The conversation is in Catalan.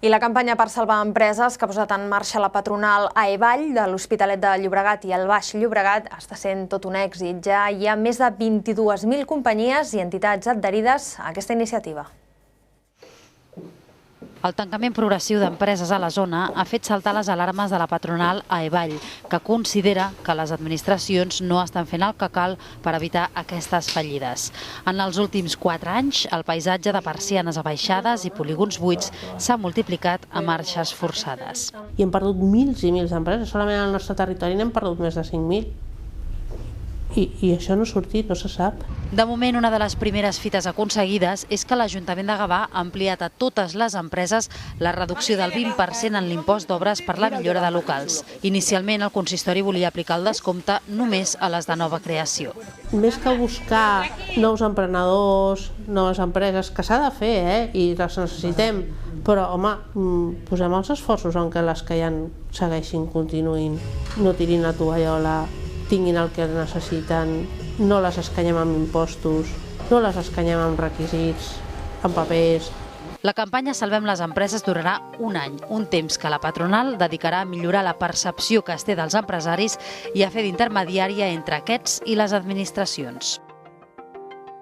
I la campanya per salvar empreses que ha posat en marxa la patronal AEVall de l'Hospitalet de Llobregat i el Baix Llobregat està sent tot un èxit. Ja hi ha més de 22.000 companyies i entitats adherides a aquesta iniciativa. El tancament progressiu d'empreses a la zona ha fet saltar les alarmes de la patronal AEVall, que considera que les administracions no estan fent el que cal per evitar aquestes fallides. En els últims 4 anys, el paisatge de persianes abaixades i polígons buits s'ha multiplicat a marxes forçades. I hem perdut mils i mils d'empreses. Solament al nostre territori n'hem perdut més de 5.000. I això no ha sortit, no se sap. De moment, una de les primeres fites aconseguides és que l'Ajuntament de Gavà ha ampliat a totes les empreses la reducció del 20% en l'impost d'obres per la millora de locals. Inicialment, el consistori volia aplicar el descompte només a les de nova creació. Més que buscar nous emprenedors, noves empreses, que s'ha de fer, i les necessitem, però, home, posem els esforços en què les que hi ha segueixin, continuïn, no tirin la tovallola, tinguin el que necessiten, no les escanyem amb impostos, no les escanyem amb requisits, amb papers. La campanya Salvem les empreses durarà un any, un temps que la patronal dedicarà a millorar la percepció que es té dels empresaris i a fer d'intermediària entre aquests i les administracions.